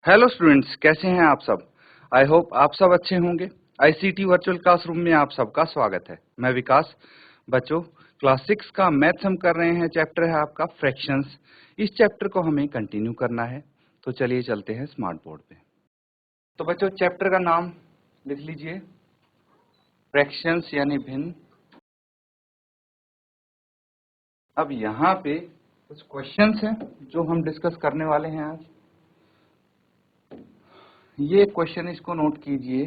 Hello students, कैसे हैं आप सब। आई होप आप सब अच्छे होंगे। आईसीटी वर्चुअल क्लासरूम में आप सबका स्वागत है। मैं विकास। बच्चों, क्लास 6 का मैथ्स हम कर रहे हैं। चैप्टर है आपका फ्रैक्शंस। इस चैप्टर को हमें कंटिन्यू करना है, तो चलिए चलते हैं स्मार्ट बोर्ड पे। तो बच्चों, चैप्टर का नाम लिख लीजिए, फ्रैक्शंस यानी भिन्न। अब यहाँ पे कुछ क्वेश्चंस हैं जो हम डिस्कस करने वाले हैं आज। ये क्वेश्चन, इसको नोट कीजिए।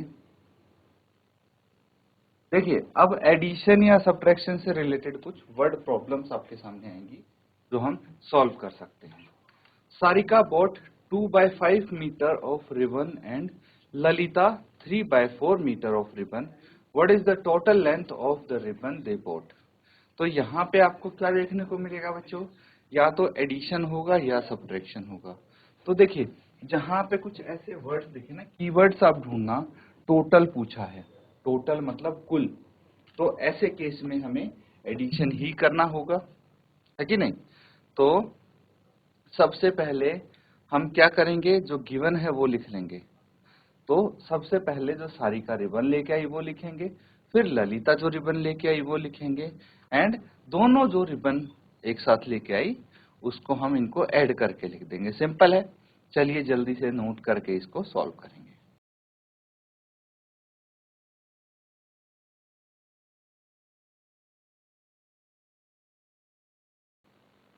देखिए, अब एडिशन या सब्ट्रैक्शन से रिलेटेड कुछ वर्ड प्रॉब्लम्स आपके सामने आएंगी जो हम सॉल्व कर सकते हैं। Sarika bought 2/5 meter of ribbon and Lalita 3/4 meter of ribbon. What is the total length of the ribbon they bought? तो यहाँ पे आपको क्या देखने को मिलेगा बच्चों, या तो एडिशन होगा या सब्ट्रैक्शन होगा। तो देखिए, जहाँ पे कुछ ऐसे वर्ड्स दिखे ना, कीवर्ड्स आप ढूंढना। टोटल पूछा है, टोटल मतलब कुल, तो ऐसे केस में हमें एडिशन ही करना होगा, है कि नहीं। तो सबसे पहले हम क्या करेंगे, जो गिवन है वो लिख लेंगे। तो सबसे पहले जो सारिका रिबन लेके आई वो लिखेंगे, फिर ललिता जो रिबन लेके आई वो लिखेंगे, एंड दोनों जो रिबन एक साथ लेके आई उसको हम इनको ऐड करके लिख देंगे। सिंपल है। चलिए जल्दी से नोट करके इसको सॉल्व करेंगे।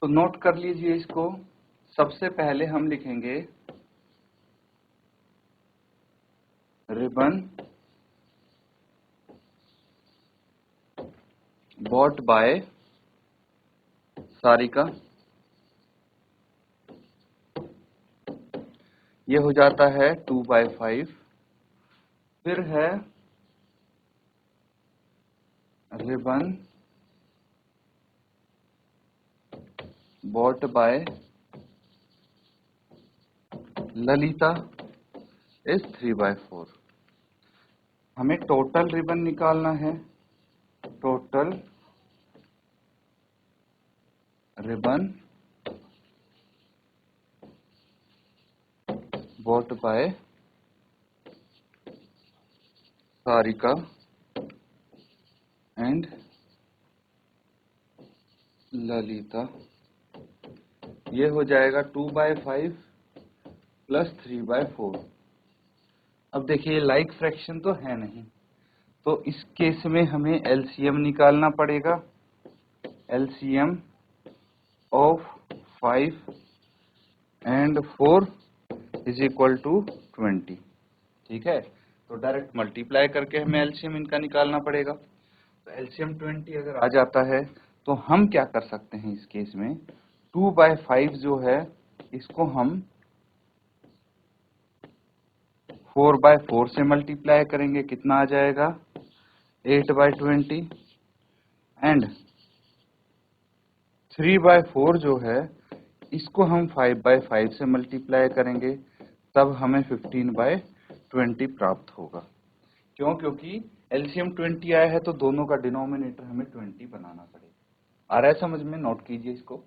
तो नोट कर लीजिए इसको। सबसे पहले हम लिखेंगे रिबन बॉट बाय सारिका, ये हो जाता है 2/5। फिर है ribbon bought by Lalita is 3/4। हमें टोटल रिबन निकालना है। Total ribbon bought by Sarika and Lalita, ये हो जाएगा 2/5 प्लस 3/4। अब देखिए, लाइक फ्रैक्शन तो है नहीं, तो इस केस में हमें एलसीएम निकालना पड़ेगा। LCM of 5 and 4 is equal to 20। ठीक है, तो डायरेक्ट मल्टीप्लाई करके हमें एलसीएम इनका निकालना पड़ेगा। तो एलसीएम 20 अगर आ जाता है तो हम क्या कर सकते हैं इस केस में, 2/5 जो है इसको हम 4/4 से मल्टीप्लाई करेंगे। कितना आ जाएगा, 8/20। एंड 3/4 जो है इसको हम 5/5 से मल्टीप्लाई करेंगे, तब हमें 15/20 प्राप्त होगा। क्यों? क्योंकि एलसीएम 20 आया है तो दोनों का डिनोमिनेटर हमें 20 बनाना पड़ेगा। आ रहा है समझ में? नोट कीजिए इसको।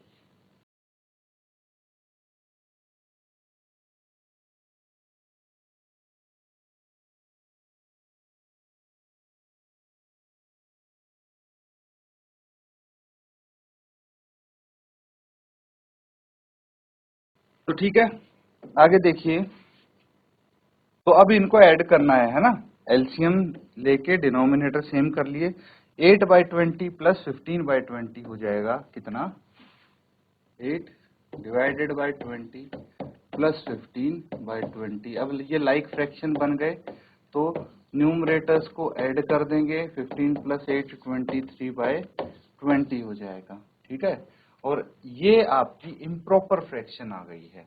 तो ठीक है, आगे देखिए। तो अब इनको ऐड करना है ना। एलसीएम लेके डिनोमिनेटर सेम कर लिए। 8/20 प्लस 15/20 हो जाएगा कितना, 8 डिवाइडेड बाई 20 प्लस 15/20। अब ये लाइक फ्रैक्शन बन गए, तो न्यूमरेटर्स को ऐड कर देंगे। 15 प्लस 8 23/20 हो जाएगा। ठीक है, और ये आपकी इम्प्रॉपर फ्रैक्शन आ गई है,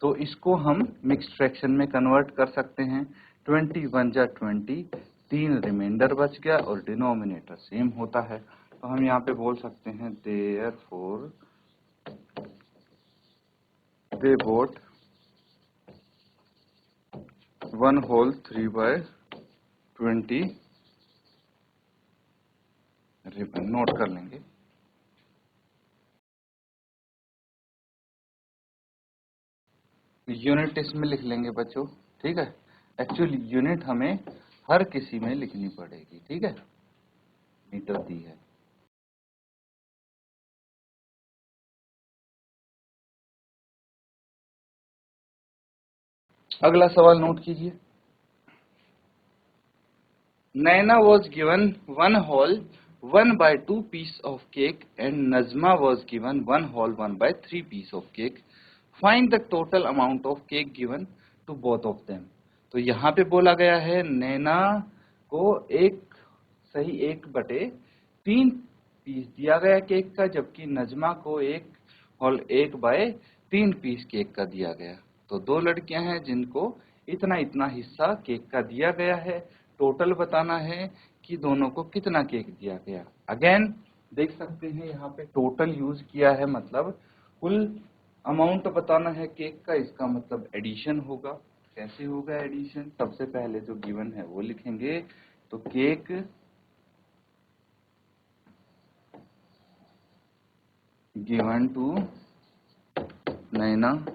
तो इसको हम मिक्स्ड फ्रैक्शन में कन्वर्ट कर सकते हैं। 21 जा 20, 3 रिमाइंडर बच गया और डिनोमिनेटर सेम होता है। तो हम यहाँ पे बोल सकते हैं therefore they bought 1/3/20 ribbon. Note कर लेंगे। यूनिट इसमें लिख लेंगे बच्चों, ठीक है। एक्चुअली यूनिट हमें हर किसी में लिखनी पड़ेगी, ठीक है। मीटर दी है। अगला सवाल नोट कीजिए। नैना was given one whole 1/2 piece of cake and Nazma was given one whole 1/3 piece of cake. Find the total amount of cake given to both of them. तो यहाँ पे बोला गया है नैना को एक सही 1/3 पीस दिया गया केक का, जबकि नजमा को 1/3 पीस केक का दिया गया। तो दो लड़कियां हैं जिनको इतना इतना हिस्सा केक का दिया गया है। टोटल बताना है कि दोनों को कितना केक दिया गया। अगेन देख सकते हैं यहाँ पे टोटल यूज किया है, मतलब कुल अमाउंट बताना है केक का, इसका मतलब एडिशन होगा। कैसे होगा एडिशन? सबसे पहले जो गिवन है वो लिखेंगे। तो cake given to Naina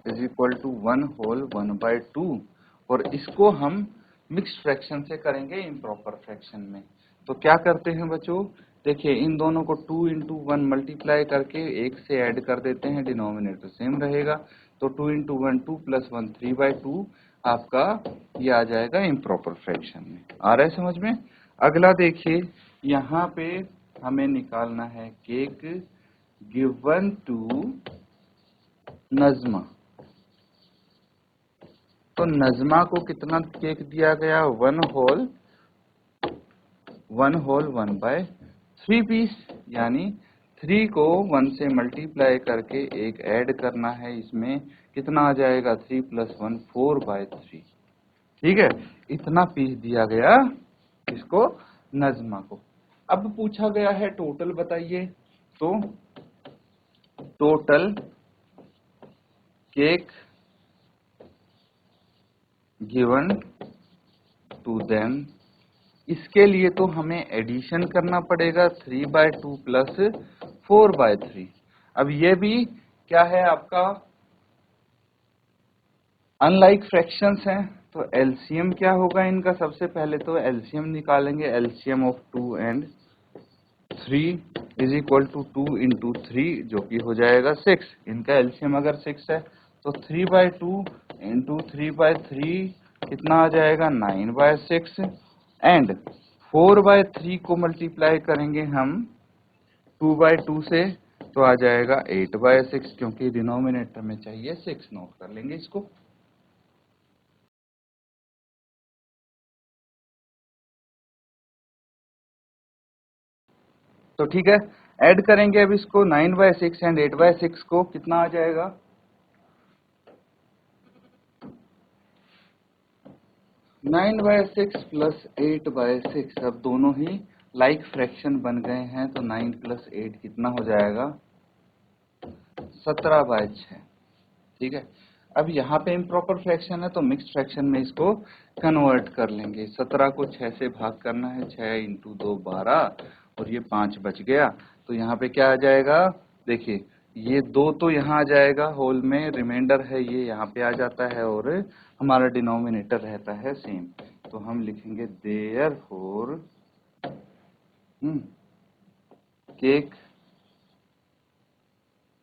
is equal to 1 whole 1/2, और इसको हम मिक्स्ड फ्रैक्शन से करेंगे इम्प्रॉपर फ्रैक्शन में। तो क्या करते हैं बच्चों, देखिए इन दोनों को 2 इंटू 1 मल्टीप्लाई करके 1 से ऐड कर देते हैं, डिनोमिनेटर सेम रहेगा। तो 2 इंटू 1 2 प्लस 1 3/2 आपका ये आ जाएगा इम्प्रॉपर फ्रैक्शन में। आ रहा है समझ में? अगला देखिए, यहाँ पे हमें निकालना है केक गिवन टू नजमा। तो नजमा को कितना केक दिया गया? 1/3 पीस, यानी 3 को 1 से मल्टीप्लाई करके एक ऐड करना है। इसमें कितना आ जाएगा? 3 प्लस 1 4/3, ठीक है। इतना पीस दिया गया इसको नजमा को। अब पूछा गया है टोटल बताइए। तो total cake given to them, इसके लिए तो हमें एडिशन करना पड़ेगा 3/2 प्लस 4/3। अब ये भी क्या है आपका अनलाइक फ्रैक्शंस हैं, तो एलसीएम क्या होगा इनका? सबसे पहले तो एलसीएम निकालेंगे। LCM of 2 and 3 is equal to 2 into 3, जो कि हो जाएगा 6। इनका एलसीएम अगर 6 है तो 3/2 इंटू 3/3 कितना आ जाएगा? 9/6। एंड 4/3 को मल्टीप्लाई करेंगे हम 2/2 से, तो आ जाएगा 8/6, क्योंकि डिनोमिनेटर में चाहिए 6। नोट कर लेंगे इसको। तो ठीक है, ऐड करेंगे अब इसको 9/6 एंड 8/6 को, कितना आ जाएगा? 9/6 प्लस 8/6। अब दोनों ही लाइक फ्रैक्शन बन गए हैं, तो 9 प्लस 8 कितना हो जाएगा? 17/6, ठीक है। अब यहाँ पे इम्प्रॉपर फ्रैक्शन है, तो मिक्स्ड फ्रैक्शन में इसको कन्वर्ट कर लेंगे। 17 को 6 से भाग करना है, 6 इंटू 2 12, और ये 5 बच गया। तो यहाँ पे क्या आ जाएगा? देखिए ये 2 तो यहाँ आ जाएगा होल में, रिमाइंडर है ये यहाँ पे आ जाता है, और हमारा डिनोमिनेटर रहता है सेम। तो हम लिखेंगे therefore cake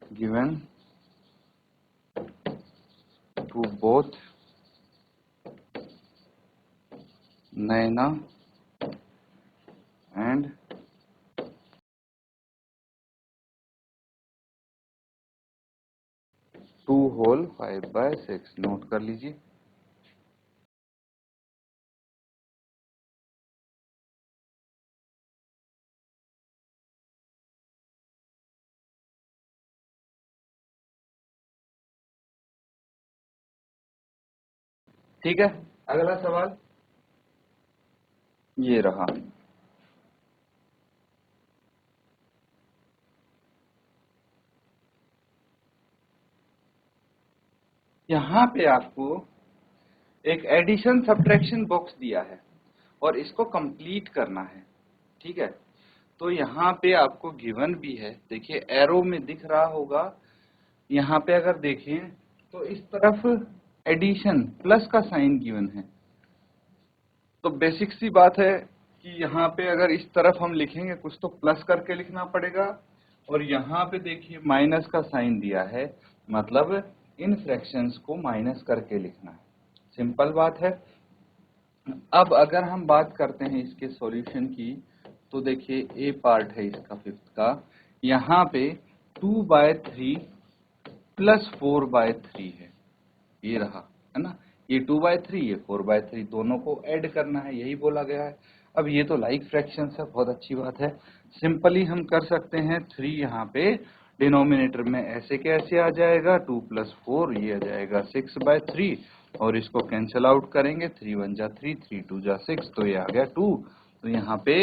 given to both Naina and 2 whole 5/6। Note कर लीजिए। ठीक है, अगला सवाल ये रहा। यहाँ पे आपको एक एडिशन सब्ट्रैक्शन बॉक्स दिया है और इसको कंप्लीट करना है, ठीक है। तो यहाँ पे आपको गिवन भी है, देखिए एरो में दिख रहा होगा यहाँ पे अगर देखें तो इस तरफ एडिशन प्लस का साइन गिवन है, तो बेसिक सी बात है कि यहाँ पे अगर इस तरफ हम लिखेंगे कुछ तो प्लस करके लिखना पड़ेगा, और यहाँ पे देखिए माइनस का साइन दिया है, मतलब इन फ्रैक्शंस को माइनस करके लिखना है। सिंपल बात है। अब अगर हम बात करते हैं इसके सॉल्यूशन की, तो देखिए ए पार्ट है इसका फिफ्थ का, यहाँ पे 2/3 प्लस 4/3 है, ये रहा, है ना। ये 2/3 ये 4/3 दोनों को ऐड करना है, यही बोला गया है। अब ये तो लाइक फ्रैक्शंस है, बहुत अच्छी बात है। सिंपली हम कर सकते हैं 3 यहाँ पे डिनोमिनेटर में ऐसे कैसे आ जाएगा, 2 + 4 ये आ जाएगा 6/3, और इसको कैंसिल आउट करेंगे, 3 × 1 = 3, 3 × 2 = 6, तो ये आ गया 2, तो यहाँ पे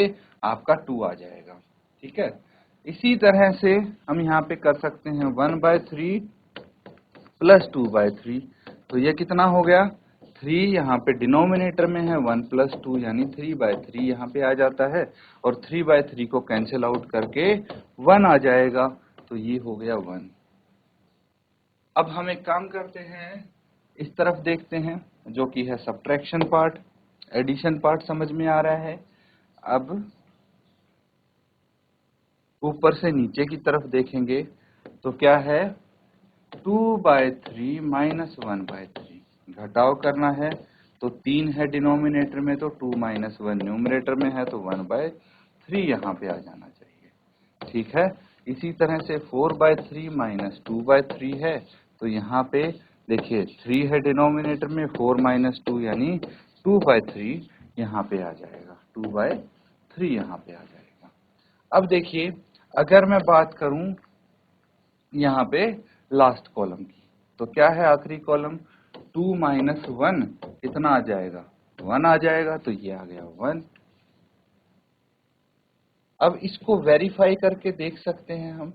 आपका 2 आ जाएगा। ठीक है, इसी तरह से हम यहाँ पे कर सकते हैं 1/3 प्लस 2/3, तो ये कितना हो गया, 3 यहाँ पे डिनोमिनेटर में है, 1 + 2 यानी 3/3 यहाँ पे आ जाता है, और 3/3 को कैंसिल आउट करके 1 आ जाएगा, तो ये हो गया 1। अब हम एक काम करते हैं, इस तरफ देखते हैं जो कि है सब्ट्रैक्शन पार्ट, एडिशन पार्ट समझ में आ रहा है। अब ऊपर से नीचे की तरफ देखेंगे तो क्या है, 2/3 माइनस 1/3 घटाव करना है, तो 3 है डिनोमिनेटर में, तो 2 - 1 न्यूमरेटर में है, तो 1/3 यहाँ पे आ जाना चाहिए। ठीक है, इसी तरह से 4/3 माइनस 2/3 है, तो यहाँ पे देखिए 3 है डिनोमिनेटर में, 4 - 2 यानी 2/3 यहाँ पे आ जाएगा, 2/3 यहाँ पे आ जाएगा। अब देखिए अगर मैं बात करूं यहाँ पे लास्ट कॉलम की, तो क्या है आखिरी कॉलम, 2 - 1 कितना आ जाएगा, 1 आ जाएगा, तो ये आ गया 1। अब इसको वेरीफाई करके देख सकते हैं हम,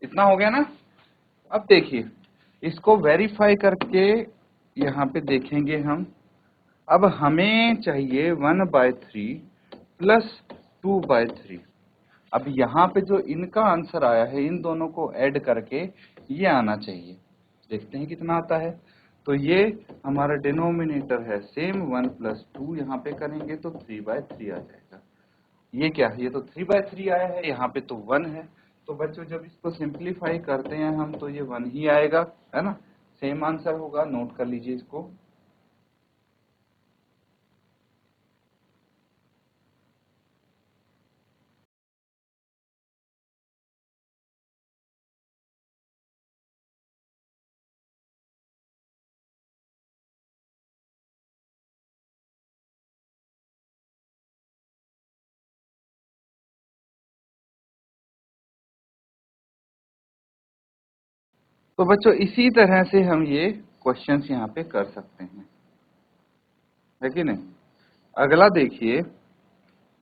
इतना हो गया ना। अब देखिए इसको वेरीफाई करके यहाँ पे देखेंगे हम, अब हमें चाहिए 1/3 प्लस 2/3। अब यहाँ पे जो इनका आंसर आया है, इन दोनों को ऐड करके ये आना चाहिए, देखते हैं कितना आता है। तो ये हमारा डिनोमिनेटर है सेम, 1 + 2 यहाँ पे करेंगे तो 3/3 आ जाएगा। ये क्या है, ये तो 3/3 आया है, यहाँ पे तो 1 है, तो बच्चों जब इसको सिंप्लीफाई करते हैं हम तो ये 1 ही आएगा, है ना, सेम आंसर होगा, नोट कर लीजिए इसको। तो बच्चों इसी तरह से हम ये क्वेश्चंस यहाँ पे कर सकते हैं, है कि नहीं। अगला देखिए,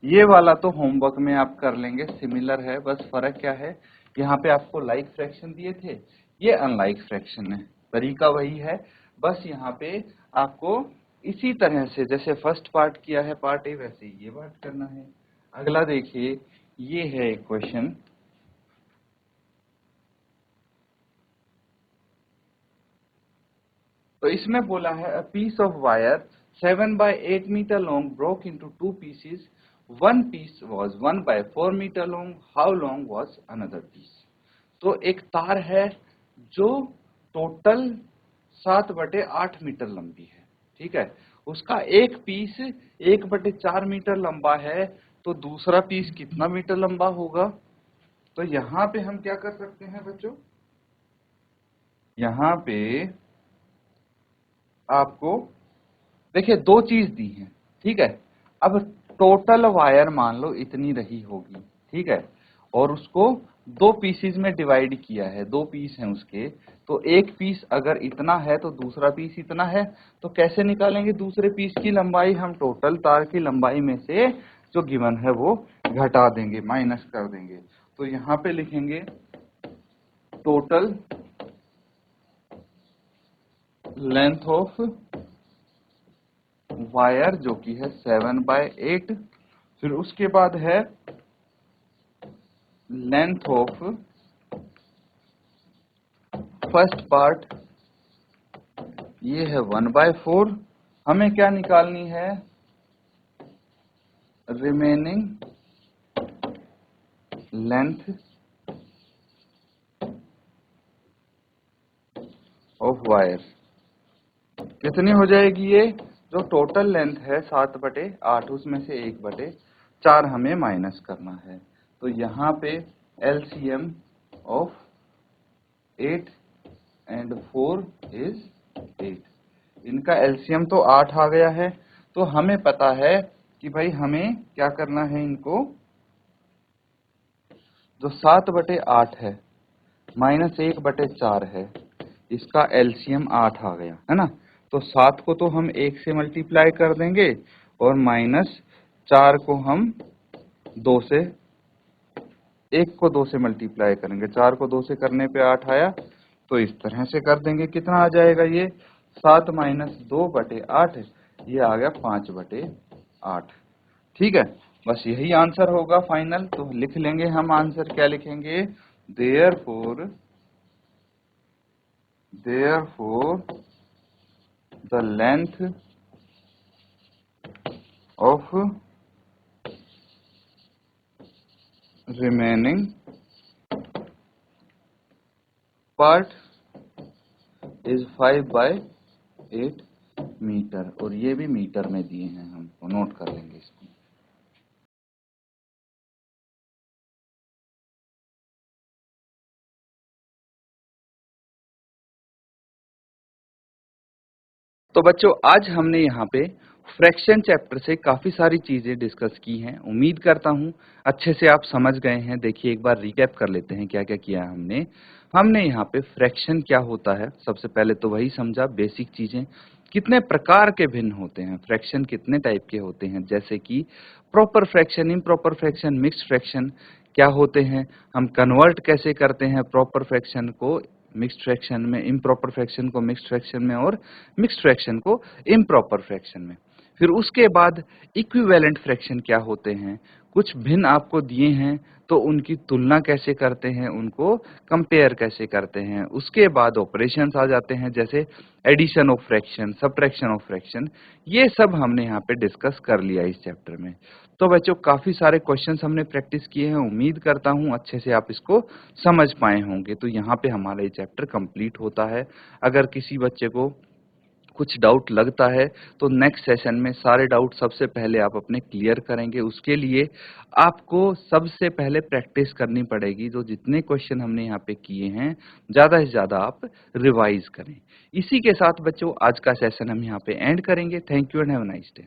ये वाला तो होमवर्क में आप कर लेंगे, सिमिलर है, बस फर्क क्या है, यहाँ पे आपको लाइक फ्रैक्शन दिए थे, ये अनलाइक फ्रैक्शन है, तरीका वही है, बस यहाँ पे आपको इसी तरह से जैसे फर्स्ट पार्ट किया है पार्ट ए, वैसे ही ये पार्ट करना है। अगला देखिए, ये है एक क्वेश्चन, तो इसमें बोला है a piece of wire 7/8 metre long broke into 2 pieces, one piece was 1/4 metre long, how long was another piece. तो एक तार है जो टोटल 7/8 मीटर लंबी है, ठीक है, उसका एक पीस 1/4 मीटर लंबा है, तो दूसरा पीस कितना मीटर लंबा होगा। तो यहाँ पे हम क्या कर सकते हैं बच्चों, यहाँ पे आपको देखिए दो चीज दी है, ठीक है। अब टोटल वायर मान लो इतनी रही होगी, ठीक है, और उसको दो पीसीज में डिवाइड किया है, दो पीस हैं उसके, तो एक पीस अगर इतना है तो दूसरा पीस इतना है, तो कैसे निकालेंगे दूसरे पीस की लंबाई, हम टोटल तार की लंबाई में से जो गिवन है वो घटा देंगे, माइनस कर देंगे। तो यहाँ पे लिखेंगे टोटल लेंथ ऑफ वायर जो कि है 7/8। फिर उसके बाद है लेंथ ऑफ फर्स्ट पार्ट, ये है 1/4। हमें क्या निकालनी है, रिमेनिंग लेंथ ऑफ वायर कितनी हो जाएगी। ये जो टोटल लेंथ है 7/8, उसमें से 1/4 हमें माइनस करना है। तो यहाँ पे LCM ऑफ 8 and 4 is 8। इनका LCM तो 8 आ गया है। तो हमें पता है कि भाई हमें क्या करना है, इनको जो 7/8 है माइनस 1/4 है, इसका LCM 8 आ गया है ना। तो 7 को तो हम 1 से मल्टीप्लाई कर देंगे और माइनस 4 को हम 2 से, 1 को 2 से मल्टीप्लाई करेंगे, 4 को 2 से करने पे 8 आया। तो इस तरह से कर देंगे। कितना आ जाएगा ये, 7 - 2/8, ये आ गया 5/8। ठीक है, बस यही आंसर होगा फाइनल। तो लिख लेंगे हम आंसर, क्या लिखेंगे, therefore the length of remaining part is 5/8 metre. और ये भी मीटर में दिए हैं, हमको नोट कर लेंगे इसको। तो बच्चों, आज हमने यहाँ पे फ्रैक्शन चैप्टर से काफी सारी चीजें डिस्कस की हैं। उम्मीद करता हूँ अच्छे से आप समझ गए हैं। देखिए, एक बार रिकैप कर लेते हैं क्या क्या किया है हमने। हमने यहाँ पे फ्रैक्शन क्या होता है, सबसे पहले तो वही समझा, बेसिक चीजें। कितने प्रकार के भिन्न होते हैं, फ्रैक्शन कितने टाइप के होते हैं, जैसे कि proper fraction, improper fraction, mixed fraction क्या होते हैं, हम कन्वर्ट कैसे करते हैं प्रॉपर फ्रैक्शन को मिक्स्ड फ्रैक्शन में, इम्प्रॉपर फ्रैक्शन को मिक्स्ड फ्रैक्शन में, और मिक्स्ड फ्रैक्शन को इम्प्रॉपर फ्रैक्शन में। फिर उसके बाद इक्विवेलेंट फ्रैक्शन क्या होते हैं, कुछ भिन्न आपको दिए हैं तो उनकी तुलना कैसे करते हैं, उनको कंपेयर कैसे करते हैं। उसके बाद ऑपरेशंस आ जाते हैं, जैसे addition of fraction, subtraction of fraction. ये सब हमने यहाँ पे डिस्कस कर लिया इस चैप्टर में। तो बच्चों, काफी सारे क्वेश्चंस हमने प्रैक्टिस किए हैं। उम्मीद करता हूँ अच्छे से आप इसको समझ पाए होंगे। तो यहाँ पे हमारा ये चैप्टर कंप्लीट होता है। अगर किसी बच्चे को कुछ डाउट लगता है तो नेक्स्ट सेशन में सारे डाउट सबसे पहले आप अपने क्लियर करेंगे। उसके लिए आपको सबसे पहले प्रैक्टिस करनी पड़ेगी। जो जितने क्वेश्चन हमने यहाँ पे किए हैं, ज्यादा से ज्यादा आप रिवाइज करें। इसी के साथ बच्चों, आज का सेशन हम यहाँ पे एंड करेंगे। Thank you and have a nice day.